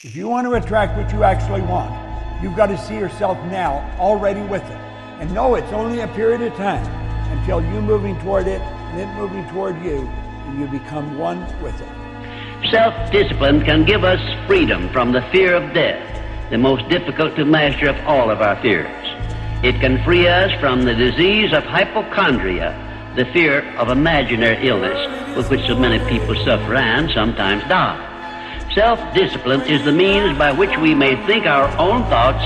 If you want to attract what you actually want, you've got to see yourself now already with it. And know it's only a period of time until you moving toward it and it moving toward you, and you become one with it. Self-discipline can give us freedom from the fear of death, the most difficult to master of all of our fears. It can free us from the disease of hypochondria, the fear of imaginary illness with which so many people suffer and sometimes die. Self-discipline is the means by which we may think our own thoughts,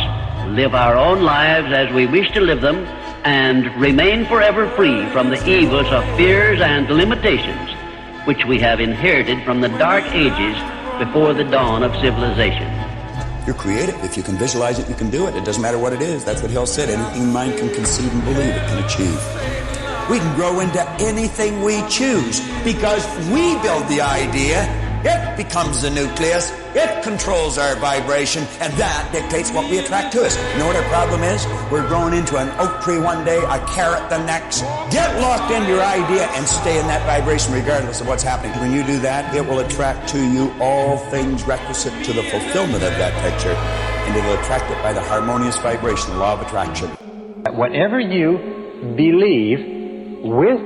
live our own lives as we wish to live them, and remain forever free from the evils of fears and limitations which we have inherited from the dark ages before the dawn of civilization. You're creative. If you can visualize it, you can do it. It doesn't matter what it is. That's what Hill said. Anything mind can conceive and believe it can achieve. We can grow into anything we choose because we build the idea. It becomes the nucleus. It controls our vibration, and that dictates what we attract to us. You know what our problem is? We're growing into an oak tree one day, a carrot the next. Get locked into your idea and stay in that vibration regardless of what's happening. When you do that, it will attract to you all things requisite to the fulfillment of that picture, and it will attract it by the harmonious vibration, the law of attraction. Whatever you believe with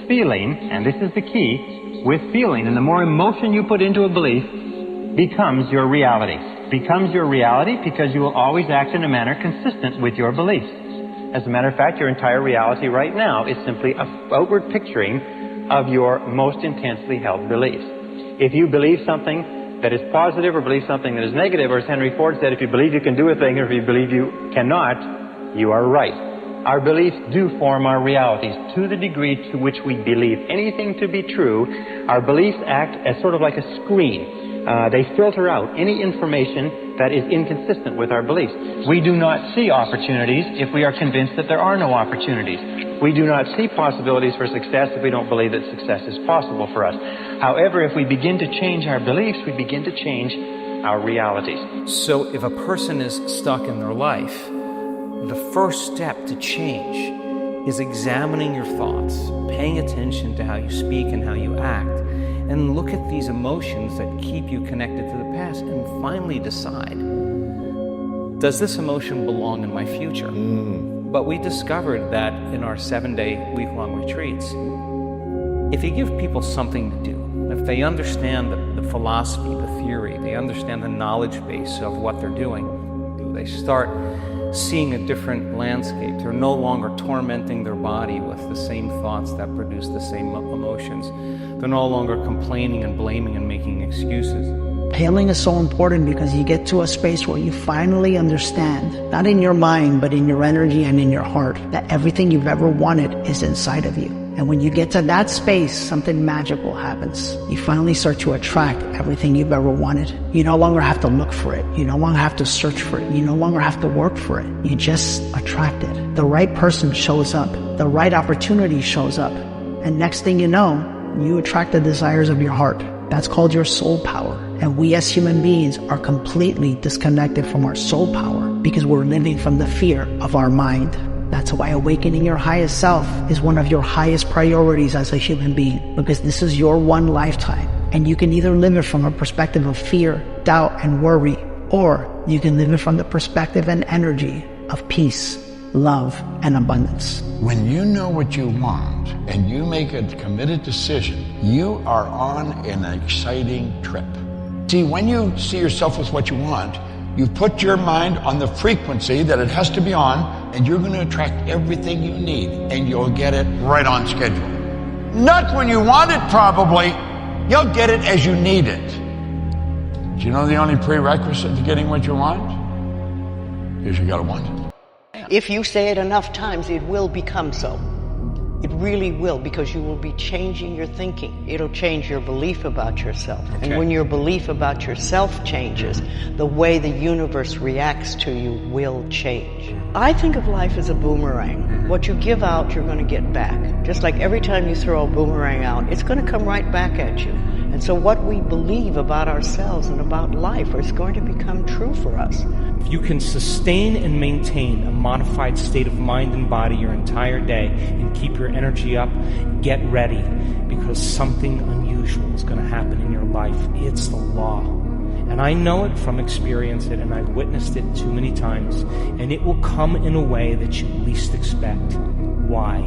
feeling, and this is the key, with feeling, and the more emotion you put into a belief, becomes your reality. Becomes your reality because you will always act in a manner consistent with your beliefs. As a matter of fact, your entire reality right now is simply an outward picturing of your most intensely held beliefs. If you believe something that is positive or believe something that is negative, or as Henry Ford said, if you believe you can do a thing or if you believe you cannot, you are right. Our beliefs do form our realities. To the degree to which we believe anything to be true, our beliefs act as sort of like a screen. They filter out any information that is inconsistent with our beliefs. We do not see opportunities if we are convinced that there are no opportunities. We do not see possibilities for success if we don't believe that success is possible for us. However, if we begin to change our beliefs, we begin to change our realities. So if a person is stuck in their life, the first step to change is examining your thoughts, paying attention to how you speak and how you act, and look at these emotions that keep you connected to the past and finally decide, does this emotion belong in my future? But we discovered that in our 7-day week-long retreats, if you give people something to do, if they understand the philosophy, the theory, they understand the knowledge base of what they're doing, they start seeing a different landscape. They're no longer tormenting their body with the same thoughts that produce the same emotions. They're no longer complaining and blaming and making excuses. Healing is so important because you get to a space where you finally understand, not in your mind, but in your energy and in your heart, that everything you've ever wanted is inside of you. And when you get to that space, something magical happens. You finally start to attract everything you've ever wanted. You no longer have to look for it. You no longer have to search for it. You no longer have to work for it. You just attract it. The right person shows up. The right opportunity shows up. And next thing you know, you attract the desires of your heart. That's called your soul power. And we as human beings are completely disconnected from our soul power because we're living from the fear of our mind. That's why awakening your highest self is one of your highest priorities as a human being, because this is your one lifetime. And you can either live it from a perspective of fear, doubt, and worry, or you can live it from the perspective and energy of peace, love, and abundance. When you know what you want and you make a committed decision, you are on an exciting trip. See, when you see yourself with what you want, you put your mind on the frequency that it has to be on, and you're going to attract everything you need, and you'll get it right on schedule. Not when you want it, probably. You'll get it as you need it. Do you know the only prerequisite to getting what you want? Is you got to want it. If you say it enough times, it will become so. It really will, because you will be changing your thinking. It'll change your belief about yourself. Okay. And when your belief about yourself changes, the way the universe reacts to you will change. I think of life as a boomerang. What you give out, you're going to get back. Just like every time you throw a boomerang out, it's going to come right back at you. And so what we believe about ourselves and about life is going to become true for us. If you can sustain and maintain a modified state of mind and body your entire day and keep your energy up, get ready, because something unusual is going to happen in your life. It's the law. And I know it from experience it, and I've witnessed it too many times. And it will come in a way that you least expect. Why?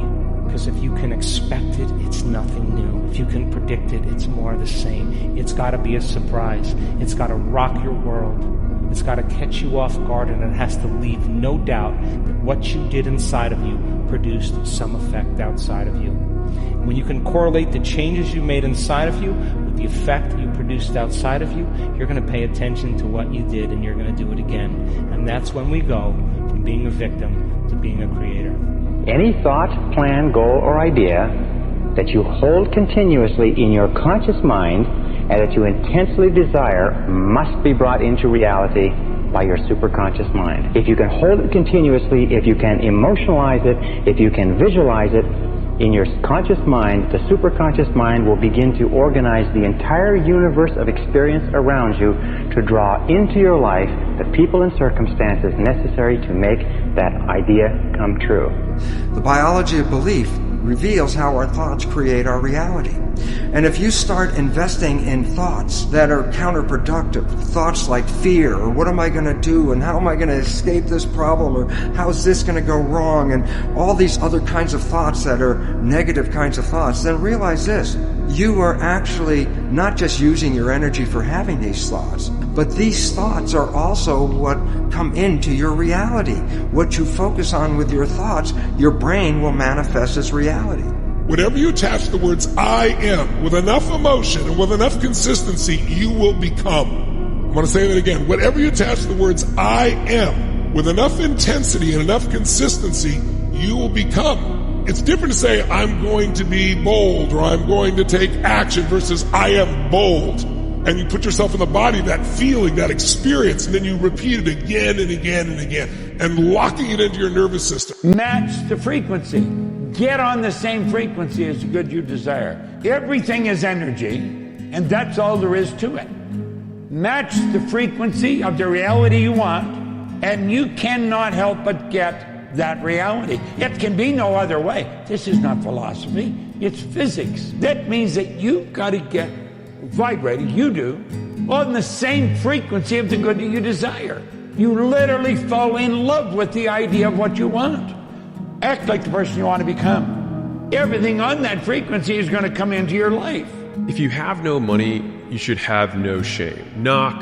Because if you can expect it, it's nothing new. If you can predict it, it's more of the same. It's got to be a surprise. It's got to rock your world. It's got to catch you off guard, and it has to leave no doubt that what you did inside of you produced some effect outside of you. When you can correlate the changes you made inside of you with the effect you produced outside of you, you're going to pay attention to what you did, and you're going to do it again. And that's when we go from being a victim to being a creator. Any thought, plan, goal, or idea that you hold continuously in your conscious mind and that you intensely desire must be brought into reality by your superconscious mind. If you can hold it continuously, if you can emotionalize it, if you can visualize it, in your conscious mind, the superconscious mind will begin to organize the entire universe of experience around you to draw into your life the people and circumstances necessary to make that idea come true. The biology of belief reveals how our thoughts create our reality. And if you start investing in thoughts that are counterproductive, thoughts like fear, or what am I going to do, and how am I going to escape this problem, or how is this going to go wrong, and all these other kinds of thoughts that are negative kinds of thoughts, then realize this: you are actually not just using your energy for having these thoughts, but these thoughts are also what come into your reality. What you focus on with your thoughts, your brain will manifest as reality. Whatever you attach the words I am with enough emotion and with enough consistency, you will become. I'm going to say that again. Whatever you attach the words I am with enough intensity and enough consistency, you will become. It's different to say I'm going to be bold or I'm going to take action versus I am bold. And you put yourself in the body, that feeling, that experience, and then you repeat it again and again and again, and locking it into your nervous system. Match the frequency. Get on the same frequency as the good you desire. Everything is energy, and that's all there is to it. Match the frequency of the reality you want, and you cannot help but get that reality. It can be no other way. This is not philosophy, it's physics. That means that you've got to get vibrating, you do, on the same frequency of the good that you desire. You literally fall in love with the idea of what you want. Act like the person you want to become. Everything on that frequency is going to come into your life. If you have no money, you should have no shame. Knock,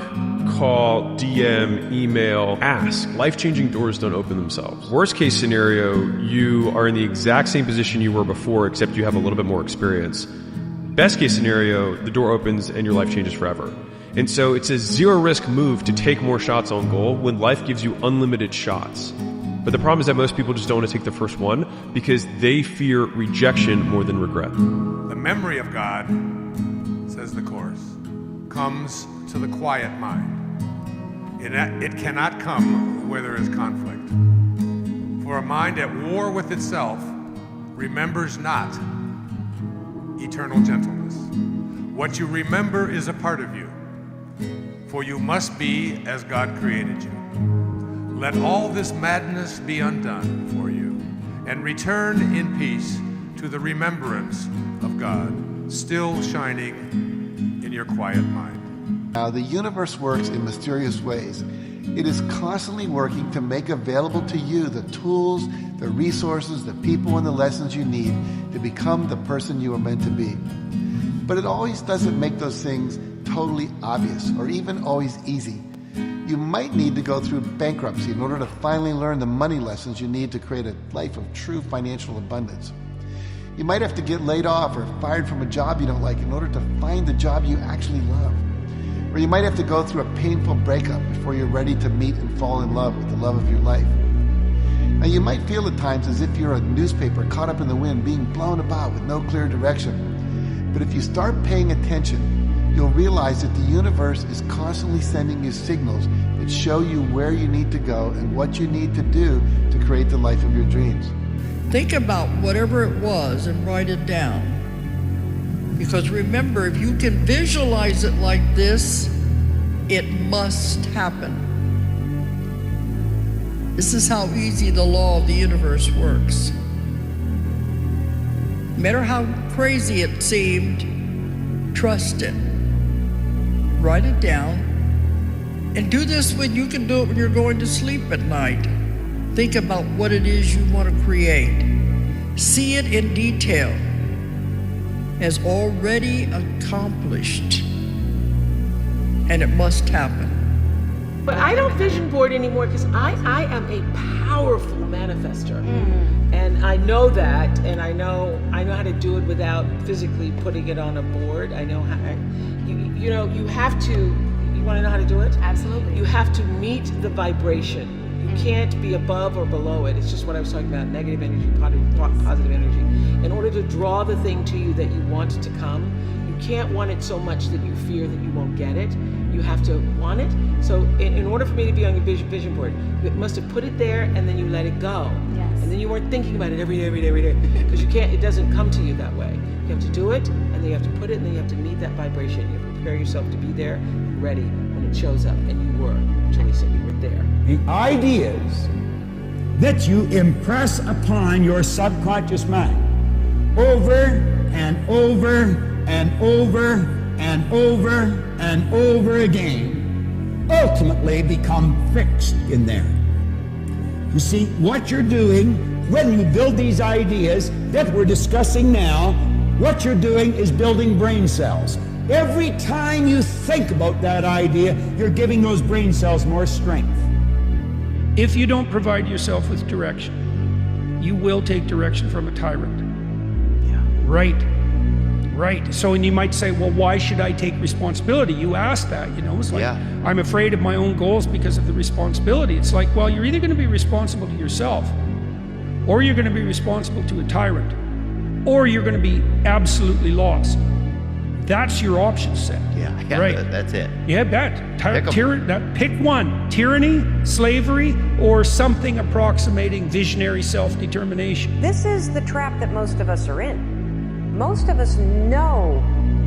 call, DM, email, ask. Life-changing doors don't open themselves. Worst case scenario, you are in the exact same position you were before, except you have a little bit more experience. Best case scenario, the door opens and your life changes forever. And so it's a zero-risk move to take more shots on goal when life gives you unlimited shots. But the problem is that most people just don't want to take the first one because they fear rejection more than regret. The memory of God, says the Course, comes to the quiet mind. It cannot come where there is conflict. For a mind at war with itself remembers not eternal gentleness. What you remember is a part of you, for you must be as God created you. Let all this madness be undone for you, and return in peace to the remembrance of God, still shining in your quiet mind. Now, the universe works in mysterious ways. It is constantly working to make available to you the tools, the resources, the people, and the lessons you need to become the person you are meant to be. But it always doesn't make those things totally obvious or even always easy. You might need to go through bankruptcy in order to finally learn the money lessons you need to create a life of true financial abundance. You might have to get laid off or fired from a job you don't like in order to find the job you actually love. Or you might have to go through a painful breakup before you're ready to meet and fall in love with the love of your life. Now, you might feel at times as if you're a newspaper caught up in the wind, being blown about with no clear direction. But if you start paying attention, you'll realize that the universe is constantly sending you signals that show you where you need to go and what you need to do to create the life of your dreams. Think about whatever it was and write it down. Because remember, if you can visualize it like this, it must happen. This is how easy the law of the universe works. No matter how crazy it seemed, trust it. Write it down And do this when you can do it when you're going to sleep at night. Think about what it is you want to create. See it in detail as already accomplished. And it must happen. But I don't vision board anymore because I am a powerful manifester. And I know that, and I know how to do it without physically putting it on a board. I know how, you have to, you want to know how to do it? Absolutely. You have to meet the vibration. You can't be above or below it. It's just what I was talking about, negative energy, positive energy. In order to draw the thing to you that you want to come, you can't want it so much that you fear that you won't get it. You have to want it. So in order for me to be on your vision board, you must have put it there and then you let it go. Yes. And then you weren't thinking about it every day. Because you can't, it doesn't come to you that way. You have to do it, and then you have to put it, and then you have to meet that vibration. You have to prepare yourself to be there, ready when it shows up. And you were, Julie said you were there. The ideas that you impress upon your subconscious mind over and over and over and over and over again ultimately become fixed in there. You see, what you're doing when you build these ideas that we're discussing now, what you're doing is building brain cells. Every time you think about that idea, you're giving those brain cells more strength. If you don't provide yourself with direction, you will take direction from a tyrant. Yeah. Right. So, and you might say, well, why should I take responsibility? You asked that, it's like, I'm afraid of my own goals because of the responsibility. It's like, well, you're either going to be responsible to yourself, or you're going to be responsible to a tyrant, or you're going to be absolutely lost. That's your option set. Yeah, right. That's it. Yeah, pick one: tyranny, slavery, or something approximating visionary self-determination. This is the trap that most of us are in. Most of us know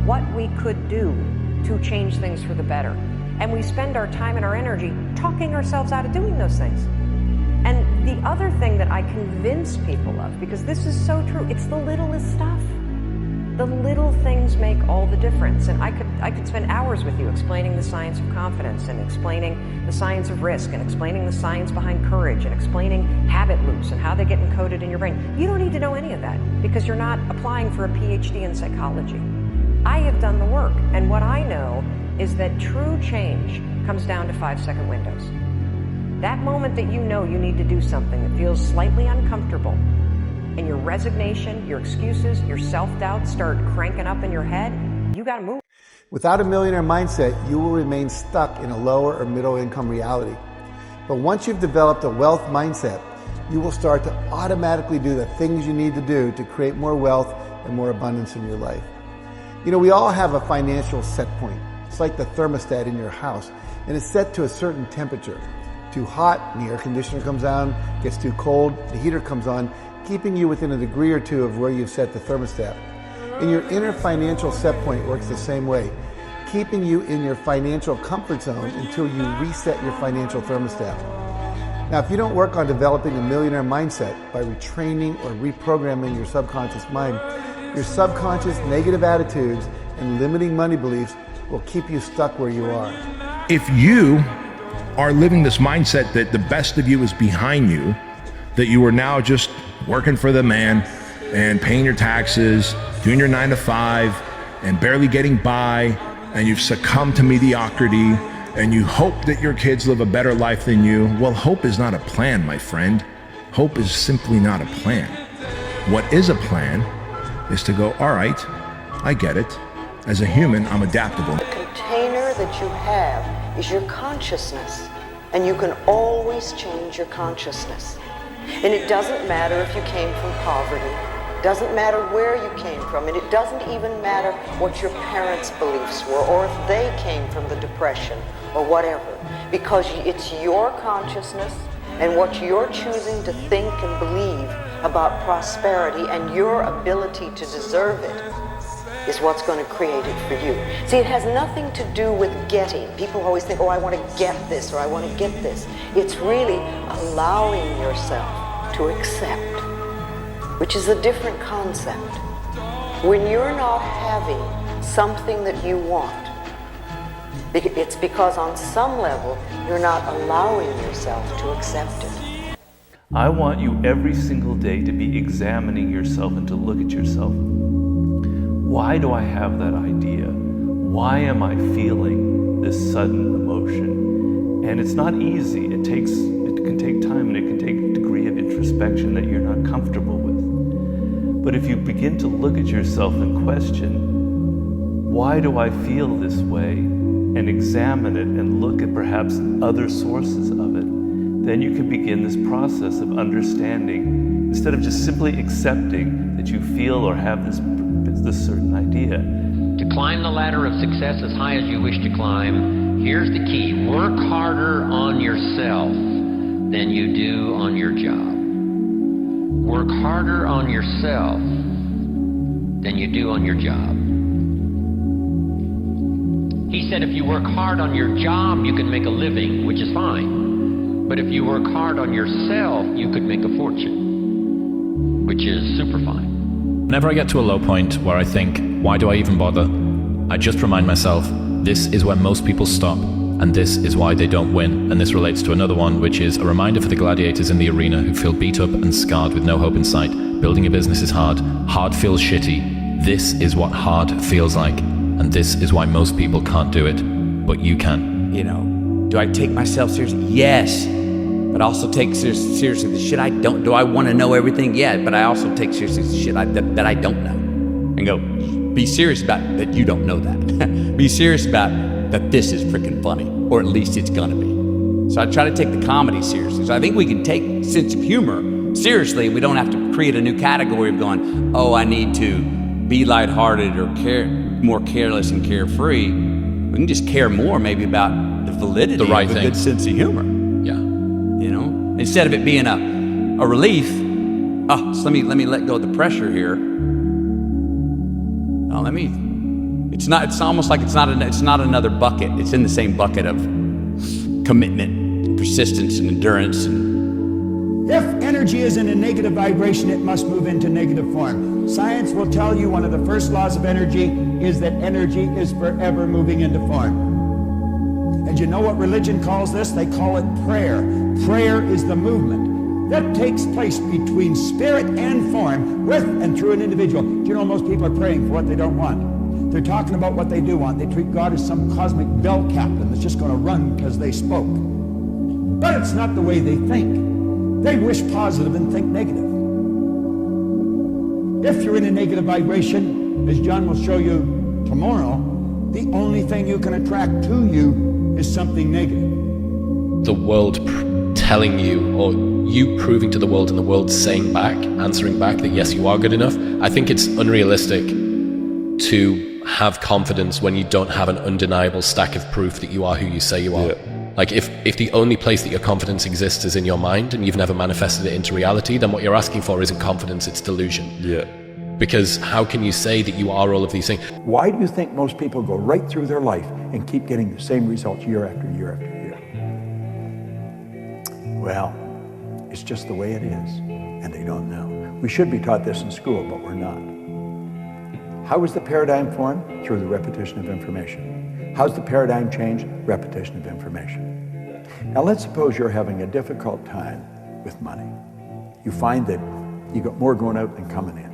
what we could do to change things for the better. And we spend our time and our energy talking ourselves out of doing those things. And the other thing that I convince people of, because this is so true, it's the littlest stuff. The little things make all the difference. And I could spend hours with you explaining the science of confidence, and explaining the science of risk, and explaining the science behind courage, and explaining habit loops and how they get encoded in your brain. You don't need to know any of that because you're not applying for a PhD in psychology. I have done the work, and what I know is that true change comes down to 5-second windows. That moment that you know you need to do something that feels slightly uncomfortable, and your resignation, your excuses, your self-doubt start cranking up in your head, you gotta move. Without a millionaire mindset, you will remain stuck in a lower or middle income reality. But once you've developed a wealth mindset, you will start to automatically do the things you need to do to create more wealth and more abundance in your life. We all have a financial set point. It's like the thermostat in your house, and it's set to a certain temperature. Too hot, and the air conditioner comes on. Gets too cold, the heater comes on, keeping you within a degree or two of where you've set the thermostat. And your inner financial set point works the same way, keeping you in your financial comfort zone until you reset your financial thermostat. Now, if you don't work on developing a millionaire mindset by retraining or reprogramming your subconscious mind, your subconscious negative attitudes and limiting money beliefs will keep you stuck where you are. If you are living this mindset that the best of you is behind you, that you are now just working for the man and paying your taxes, doing your 9 to 5 and barely getting by, and you've succumbed to mediocrity, and you hope that your kids live a better life than you, well, hope is not a plan, my friend. Hope is simply not a plan. What is a plan is to go, all right, I get it. As a human, I'm adaptable. The container that you have is your consciousness, and you can always change your consciousness. And it doesn't matter if you came from poverty, doesn't matter where you came from, and it doesn't even matter what your parents' beliefs were, or if they came from the Depression, or whatever, because it's your consciousness and what you're choosing to think and believe about prosperity and your ability to deserve it is what's going to create it for you. See, it has nothing to do with getting. People always think, oh, I want to get this, or I want to get this. It's really allowing yourself to accept, which is a different concept. When you're not having something that you want, It's because on some level, you're not allowing yourself to accept it. I want you every single day to be examining yourself and to look at yourself. Why do I have that idea? Why am I feeling this sudden emotion? And it's not easy. It can take time, and it can take a degree of introspection that you're not comfortable with. But if you begin to look at yourself and question, why do I feel this way? And examine it and look at perhaps other sources of it, then you can begin this process of understanding, instead of just simply accepting that you feel or have this certain idea. To climb the ladder of success as high as you wish to climb, here's the key. Work harder on yourself than you do on your job. Work harder on yourself than you do on your job. He said if you work hard on your job, you can make a living, which is fine. But if you work hard on yourself, you could make a fortune, which is super fine. Whenever I get to a low point where I think, why do I even bother? I just remind myself, this is where most people stop, and this is why they don't win. And this relates to another one, which is a reminder for the gladiators in the arena who feel beat up and scarred with no hope in sight. Building a business is hard. Hard feels shitty. This is what hard feels like. And this is why most people can't do it, but you can. You know, do I take myself seriously? Yes. But I also take seriously the shit I don't. Do I want to know everything? Yeah, but I also take seriously the shit that I don't know. And go, be serious about that you don't know that. Be serious about that this is freaking funny, or at least it's gonna be. So I try to take the comedy seriously. So I think we can take sense of humor seriously. We don't have to create a new category of going, oh, I need to be lighthearted or more careless and carefree. We can just care more maybe about the validity of a good sense of humor. Yeah. You know, instead of it being a relief. Oh, so let me let go of the pressure here. Oh, it's almost like it's not another bucket. It's in the same bucket of commitment, and persistence, and endurance. If energy is in a negative vibration, it must move into negative form. Science will tell you one of the first laws of energy is that energy is forever moving into form. And you know what religion calls this? They call it prayer. Prayer is the movement that takes place between spirit and form, with and through an individual. Do you know most people are praying for what they don't want? They're talking about what they do want. They treat God as some cosmic bell captain that's just going to run because they spoke. But it's not the way they think. They wish positive and think negative. If you're in a negative vibration, as John will show you tomorrow, the only thing you can attract to you is something negative. The world telling you, or you proving to the world and the world saying back, answering back that yes, you are good enough. I think it's unrealistic to have confidence when you don't have an undeniable stack of proof that you are who you say you are. Yeah. Like if the only place that your confidence exists is in your mind and you've never manifested it into reality, then what you're asking for isn't confidence, it's delusion. Yeah. Because how can you say that you are all of these things? Why do you think most people go right through their life and keep getting the same results year after year after year? Well, it's just the way it is, and they don't know. We should be taught this in school, but we're not. How is the paradigm formed? Through the repetition of information. How's the paradigm changed? Repetition of information. Now let's suppose you're having a difficult time with money. You find that you got more going out than coming in.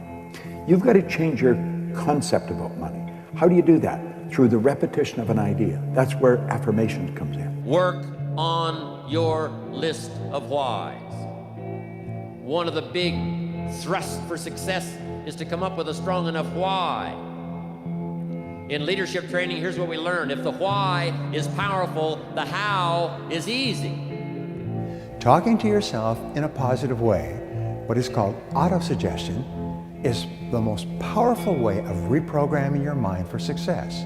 You've got to change your concept about money. How do you do that? Through the repetition of an idea. That's where affirmation comes in. Work on your list of whys. One of the big thrusts for success is to come up with a strong enough why. In leadership training, here's what we learn. If the why is powerful, the how is easy. Talking to yourself in a positive way, what is called autosuggestion, is the most powerful way of reprogramming your mind for success.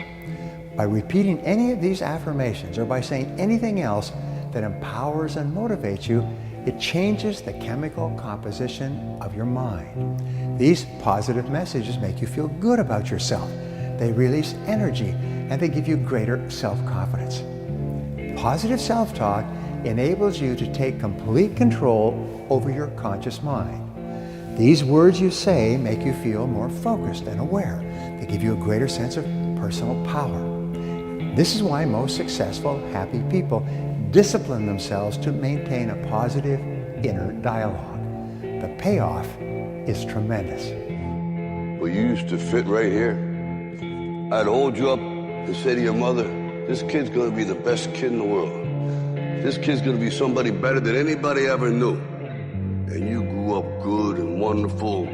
By repeating any of these affirmations or by saying anything else that empowers and motivates you, it changes the chemical composition of your mind. These positive messages make you feel good about yourself. They release energy and they give you greater self-confidence. Positive self-talk enables you to take complete control over your conscious mind. These words you say make you feel more focused and aware. They give you a greater sense of personal power. This is why most successful, happy people discipline themselves to maintain a positive inner dialogue. The payoff is tremendous. Well, you used to fit right here. I'd hold you up and say to your mother, this kid's gonna be the best kid in the world. This kid's gonna be somebody better than anybody ever knew. And you grew up good and wonderful.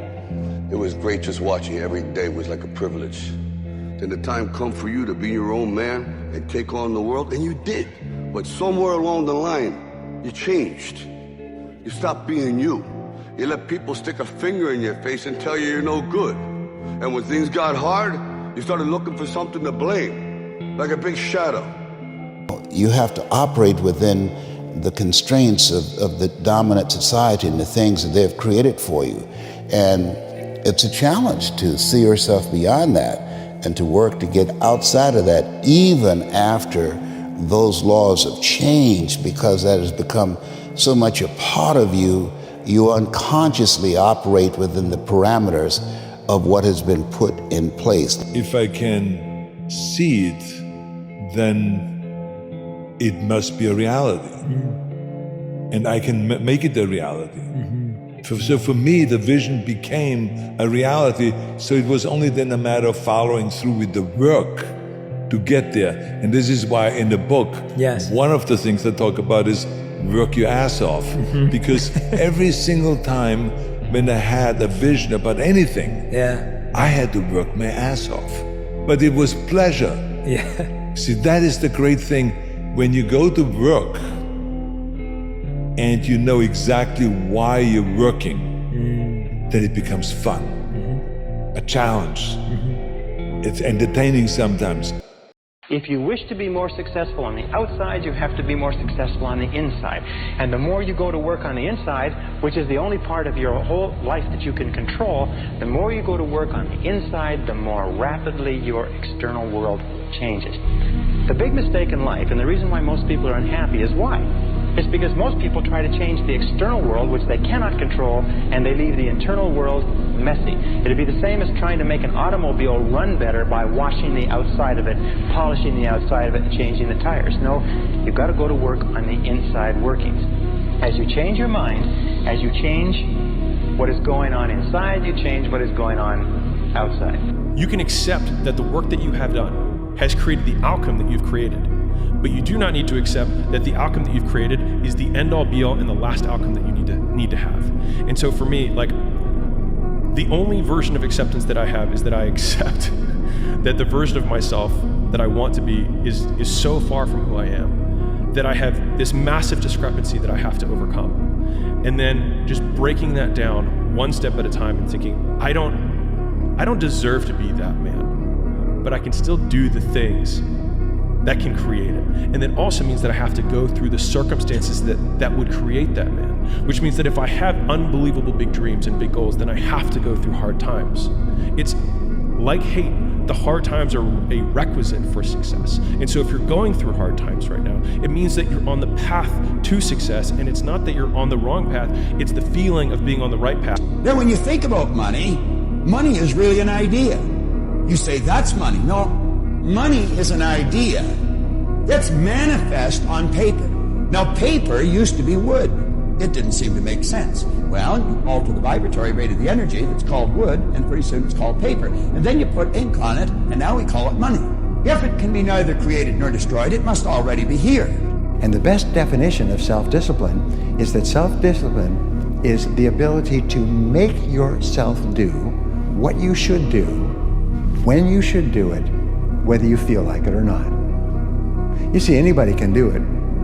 It was great just watching you every day. It was like a privilege. Then the time come for you to be your own man and take on the world, and you did. But somewhere along the line, you changed. You stopped being you. You let people stick a finger in your face and tell you you're no good. And when things got hard, you started looking for something to blame, like a big shadow. You have to operate within the constraints of the dominant society and the things that they've created for you. And it's a challenge to see yourself beyond that and to work to get outside of that, even after those laws have changed, because that has become so much a part of you. You unconsciously operate within the parameters of what has been put in place. If I can see it, then it must be a reality. And I can make it a reality. So for me, the vision became a reality. So it was only then a matter of following through with the work to get there. And this is why in the book, one of the things I talk about is work your ass off. Because every single time when I had a vision about anything, I had to work my ass off. But it was pleasure. See, that is the great thing. When you go to work and you know exactly why you're working, then it becomes fun, a challenge. It's entertaining sometimes. If you wish to be more successful on the outside, you have to be more successful on the inside. And the more you go to work on the inside, which is the only part of your whole life that you can control, the more you go to work on the inside, the more rapidly your external world changes. The big mistake in life, and the reason why most people are unhappy, is why? It's because most people try to change the external world, which they cannot control, and they leave the internal world messy. It'd be the same as trying to make an automobile run better by washing the outside of it, polishing the outside of it, and changing the tires. No, you've got to go to work on the inside workings. As you change your mind, as you change what is going on inside, you change what is going on outside. You can accept that the work that you have done has created the outcome that you've created. But you do not need to accept that the outcome that you've created is the end-all be-all and the last outcome that you need to have. And so for me, like, the only version of acceptance that I have is that I accept that the version of myself that I want to be is so far from who I am, that I have this massive discrepancy that I have to overcome. And then just breaking that down one step at a time and thinking, I don't deserve to be that man, but I can still do the things that can create it. And that also means that I have to go through the circumstances that would create that man, which means that if I have unbelievable big dreams and big goals, then I have to go through hard times. It's like hate. The hard times are a requisite for success. And so if you're going through hard times right now, it means that you're on the path to success, and it's not that you're on the wrong path, it's the feeling of being on the right path. Now, when you think about money, money is really an idea. You say, that's money. No, money is an idea that's manifest on paper. Now, paper used to be wood. It didn't seem to make sense. Well, you alter the vibratory rate of the energy, that's called wood, and pretty soon it's called paper. And then you put ink on it, and now we call it money. If it can be neither created nor destroyed, it must already be here. And the best definition of self-discipline is that self-discipline is the ability to make yourself do what you should do, when you should do it, whether you feel like it or not. You see, anybody can do it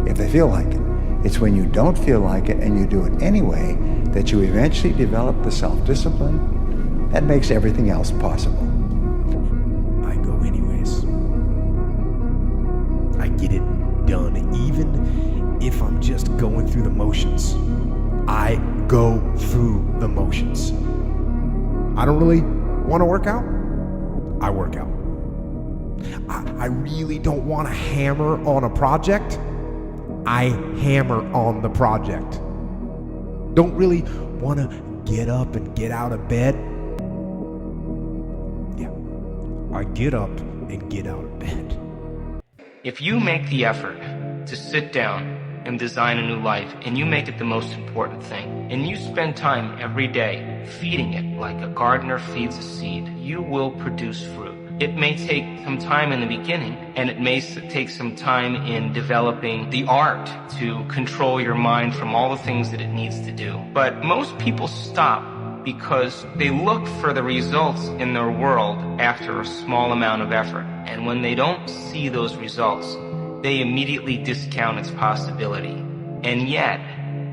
if they feel like it. It's when you don't feel like it and you do it anyway that you eventually develop the self-discipline that makes everything else possible. I go anyways. I get it done, even if I'm just going through the motions. I go through the motions. I don't really want to work out. I work out. I really don't want to hammer on a project. I hammer on the project. Don't really want to get up and get out of bed. Yeah, I get up and get out of bed. If you make the effort to sit down and design a new life, and you make it the most important thing, and you spend time every day feeding it like a gardener feeds a seed, you will produce fruit. It may take some time in the beginning, and it may take some time in developing the art to control your mind from all the things that it needs to do. But most people stop because they look for the results in their world after a small amount of effort. And when they don't see those results, they immediately discount its possibility. And yet,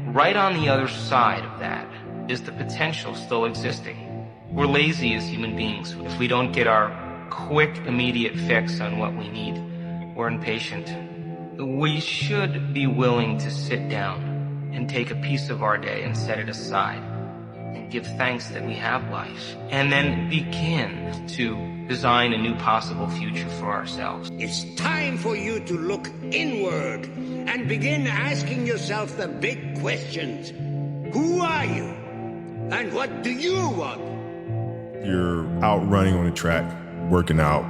right on the other side of that is the potential still existing. We're lazy as human beings. If we don't get our quick, immediate fix on what we need, we're impatient. We should be willing to sit down and take a piece of our day and set it aside and give thanks that we have life, and then begin to design a new possible future for ourselves. It's time for you to look inward and begin asking yourself the big questions. Who are you? And what do you want? You're out running on the track, working out,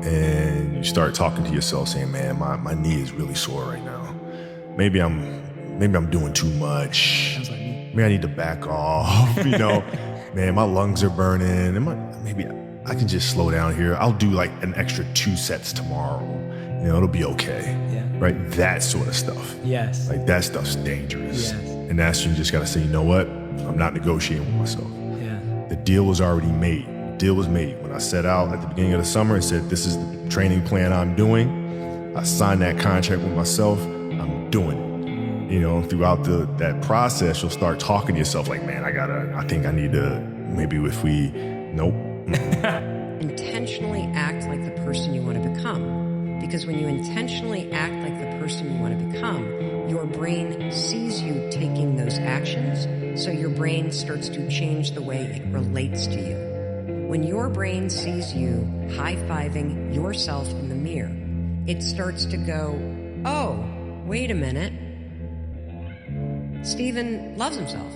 and you start talking to yourself saying, man, my knee is really sore right now. Maybe I'm doing too much. Maybe I need to back off, you know. Man, my lungs are burning. And maybe I can just slow down here. I'll do like an extra 2 sets tomorrow. You know, it'll be okay. Yeah. Right? That sort of stuff. Yes. Like that stuff's dangerous. Yes. And that's, you just got to say, you know what? I'm not negotiating with myself. Yeah. The deal was already made. The deal was made. When I set out at the beginning of the summer and said, this is the training plan I'm doing, I signed that contract with myself. I'm doing it. You know, throughout that process, you'll start talking to yourself like, man, I think I need to, maybe if we, nope. Intentionally act like the person you want to become. Because when you intentionally act like the person you want to become, your brain sees you taking those actions, so your brain starts to change the way it relates to you. When your brain sees you high-fiving yourself in the mirror, it starts to go, oh, wait a minute. Stephen loves himself.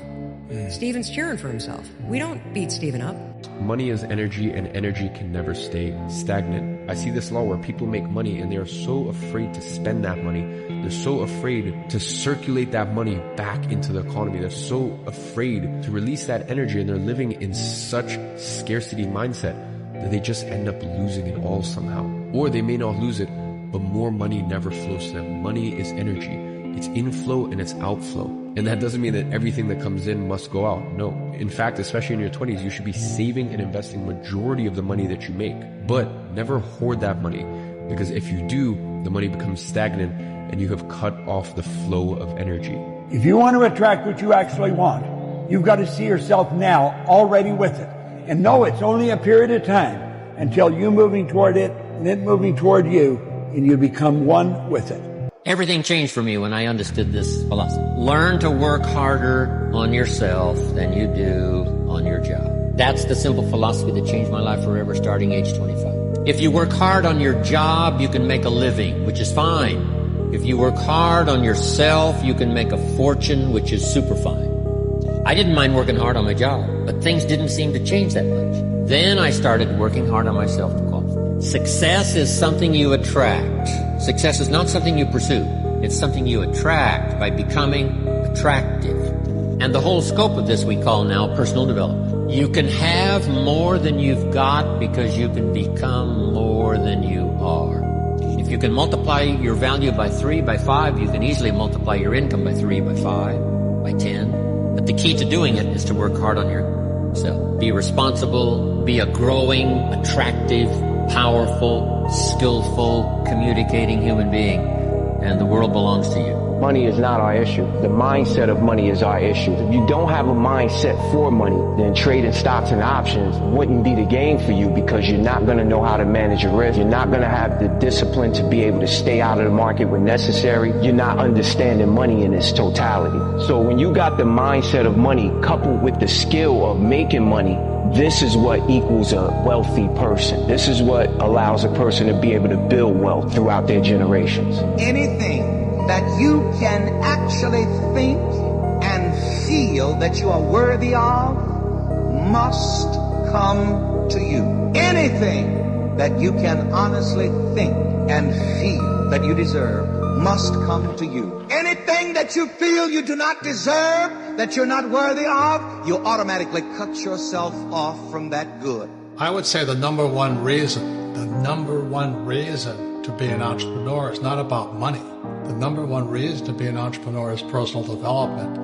Stephen's cheering for himself. We don't beat Stephen up. Money is energy, and energy can never stay stagnant. I see this law where people make money and they are so afraid to spend that money. They're so afraid to circulate that money back into the economy. They're so afraid to release that energy, and they're living in such scarcity mindset that they just end up losing it all somehow. Or they may not lose it, but more money never flows to them. Money is energy. It's inflow and it's outflow. And that doesn't mean that everything that comes in must go out. No. In fact, especially in your 20s, you should be saving and investing majority of the money that you make. But never hoard that money, because if you do, the money becomes stagnant and you have cut off the flow of energy. If you want to attract what you actually want, you've got to see yourself now already with it. And know it's only a period of time until you moving toward it and it moving toward you, and you become one with it. Everything changed for me when I understood this philosophy. Learn to work harder on yourself than you do on your job. That's the simple philosophy that changed my life forever, starting age 25. If you work hard on your job, you can make a living, which is fine. If you work hard on yourself, you can make a fortune, which is super fine. I didn't mind working hard on my job, but things didn't seem to change that much. Then I started working hard on myself to qualify. Success is something you attract. Success is not something you pursue. It's something you attract by becoming attractive. And the whole scope of this we call now personal development. You can have more than you've got because you can become more than you are. If you can multiply your value by 3, by 5, you can easily multiply your income by 3, by 5, by 10. But the key to doing it is to work hard on yourself. Be responsible, be a growing, attractive, powerful, skillful, communicating human being, and the world belongs to you. Money is not our issue. The mindset of money is our issue. If you don't have a mindset for money, then trading stocks and options wouldn't be the game for you, because you're not going to know how to manage your risk. You're not going to have the discipline to be able to stay out of the market when necessary. You're not understanding money in its totality. So when you got the mindset of money coupled with the skill of making money, this is what equals a wealthy person. This is what allows a person to be able to build wealth throughout their generations. Anything that you can actually think and feel that you are worthy of must come to you. Anything that you can honestly think and feel that you deserve must come to you. Anything that you feel you do not deserve, that you're not worthy of, you automatically cut yourself off from that good. I would say the number one reason to be an entrepreneur is not about money. The number one reason to be an entrepreneur is personal development.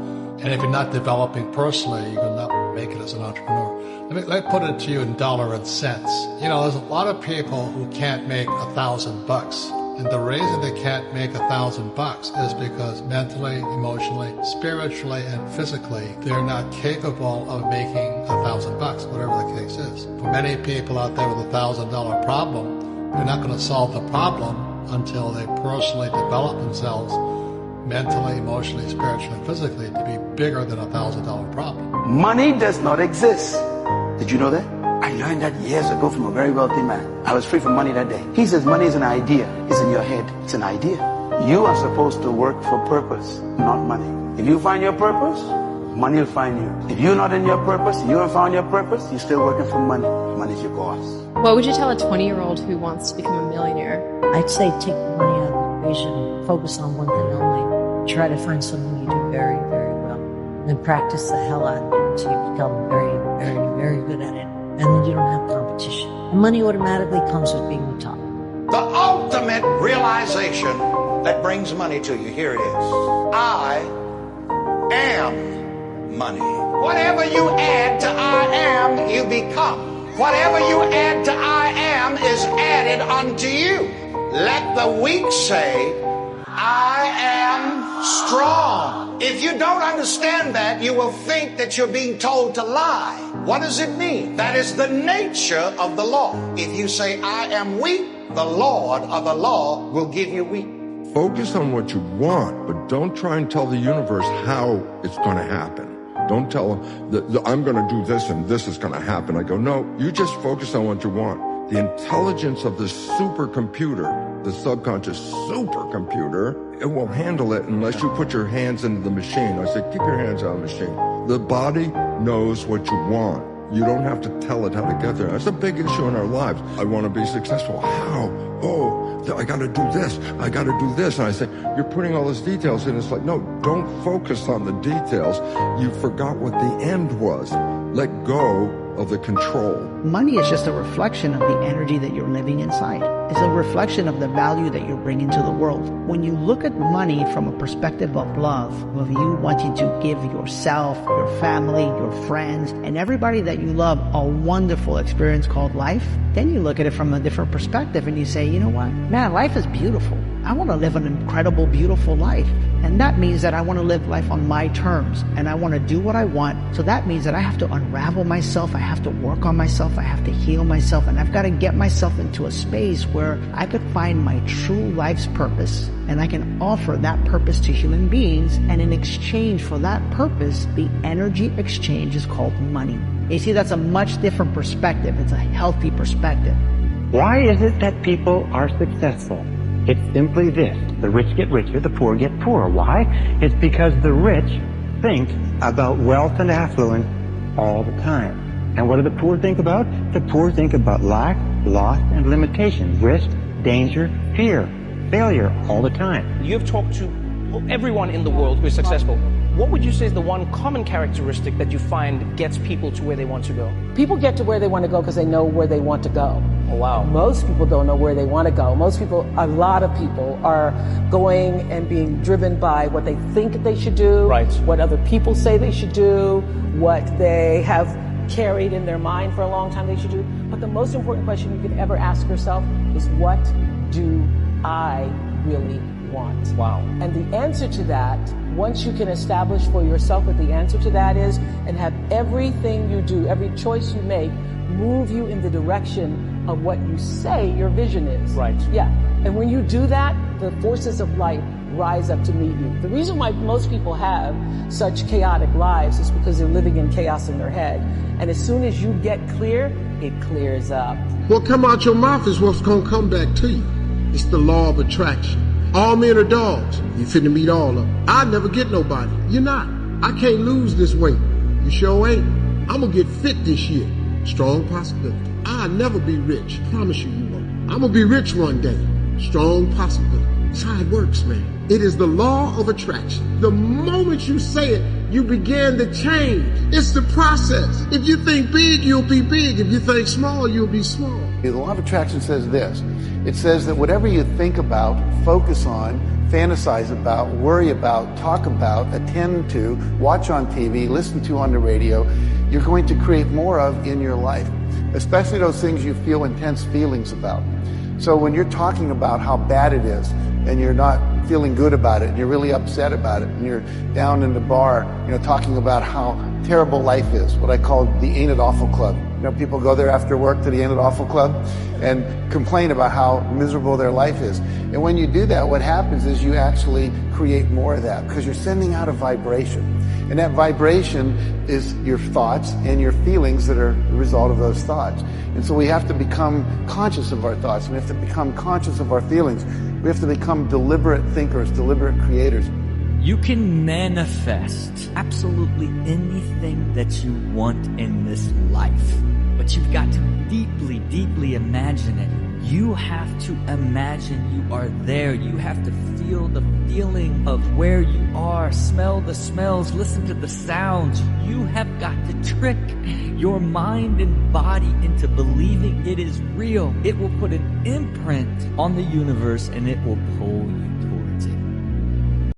And if you're not developing personally, you will not make it as an entrepreneur. Let me put it to you in dollar and cents. You know, there's a lot of people who can't make $1,000. And the reason they can't make $1,000 is because mentally, emotionally, spiritually, and physically, they're not capable of making $1,000, whatever the case is. For many people out there with $1,000 problem, they're not going to solve the problem until they personally develop themselves mentally, emotionally, spiritually, and physically to be bigger than $1,000 problem. Money does not exist. Did you know that? I learned that years ago from a very wealthy man. I was free from money that day. He says money is an idea. It's in your head. It's an idea. You are supposed to work for purpose, not money. If you find your purpose, money will find you. If you're not in your purpose, you haven't found your purpose, you're still working for money. Money's your boss. What would you tell a 20-year-old who wants to become a millionaire? I'd say take the money out of the equation. Focus on one thing only. Try to find something you do very, very well. And then practice the hell out of it until you become very, very, very good at it. And then you don't have competition. And money automatically comes with being the top. The ultimate realization that brings money to you, here it is. I am money. Whatever you add to I am, you become. Whatever you add to I am is added unto you. Let the weak say, I am strong. If you don't understand that, you will think that you're being told to lie. What does it mean? That is the nature of the law. If you say, I am weak, the Lord of the law will give you weak. Focus on what you want, but don't try and tell the universe how it's going to happen. Don't tell them that I'm going to do this and this is going to happen. I go, no, you just focus on what you want. The intelligence of the supercomputer, the subconscious supercomputer, it will handle it unless you put your hands into the machine. I say, keep your hands out of the machine. The body knows what you want. You don't have to tell it how to get there. That's a big issue in our lives. I want to be successful. How? Oh, I got to do this. I got to do this. And I say, you're putting all these details in. It's like, no, don't focus on the details. You forgot what the end was. Let go of the control. Money is just a reflection of the energy that you're living inside. It's a reflection of the value that you bring into the world. When you look at money from a perspective of love, of you wanting to give yourself, your family, your friends, and everybody that you love a wonderful experience called life, then you look at it from a different perspective and you say, you know what? Man, life is beautiful. I want to live an incredible, beautiful life. And that means that I want to live life on my terms and I want to do what I want. So that means that I have to unravel myself. I have to work on myself. I have to heal myself. And I've got to get myself into a space where I could find my true life's purpose and I can offer that purpose to human beings. And in exchange for that purpose, the energy exchange is called money. You see, that's a much different perspective. It's a healthy perspective. Why is it that people are successful? It's simply this. The rich get richer, the poor get poorer. Why? It's because the rich think about wealth and affluence all the time. And what do the poor think about? The poor think about lack, loss, and limitation, risk, danger, fear, failure all the time. You've talked to everyone in the world who is successful. What would you say is the one common characteristic that you find gets people to where they want to go? People get to where they want to go because they know where they want to go. Oh, wow. Most people don't know where they want to go. Most people, a lot of people are going and being driven by what they think they should do, right, what other people say they should do, what they have carried in their mind for a long time they should do. But the most important question you could ever ask yourself is, what do I really want? Wow. And the answer to that, once you can establish for yourself what the answer to that is, and have everything you do, every choice you make, move you in the direction of what you say your vision is. Right. Yeah. And when you do that, the forces of life rise up to meet you. The reason why most people have such chaotic lives is because they're living in chaos in their head. And as soon as you get clear, it clears up. What come out your mouth is what's going to come back to you. It's the law of attraction. All men are dogs. You finna meet all of them. I never get nobody. You're not. I can't lose this weight. You sure ain't. I'm gonna get fit this year. Strong possibility. I'll never be rich. Promise you, you won't. I'm gonna be rich one day. Strong possibility. That's how it works, man. It is the law of attraction. The moment you say it, you begin to change. It's the process. If you think big, you'll be big. If you think small, you'll be small. The law of attraction says this. It says that whatever you think about, focus on, fantasize about, worry about, talk about, attend to, watch on TV, listen to on the radio, you're going to create more of in your life, especially those things you feel intense feelings about. So when you're talking about how bad it is and you're not feeling good about it and you're really upset about it and you're down in the bar, talking about how terrible life is, what I call the Ain't It Awful Club. People go there after work to the Ain't It Awful Club and complain about how miserable their life is. And when you do that, what happens is you actually create more of that because you're sending out a vibration. And that vibration is your thoughts and your feelings that are the result of those thoughts. And so we have to become conscious of our thoughts. We have to become conscious of our feelings. We have to become deliberate thinkers, deliberate creators. You can manifest absolutely anything that you want in this life, but you've got to deeply, deeply imagine it. You have to imagine you are there. You have to feel the feeling of where you are, smell the smells, listen to the sounds. You have got to trick your mind and body into believing it is real. It will put an imprint on the universe and it will pull you towards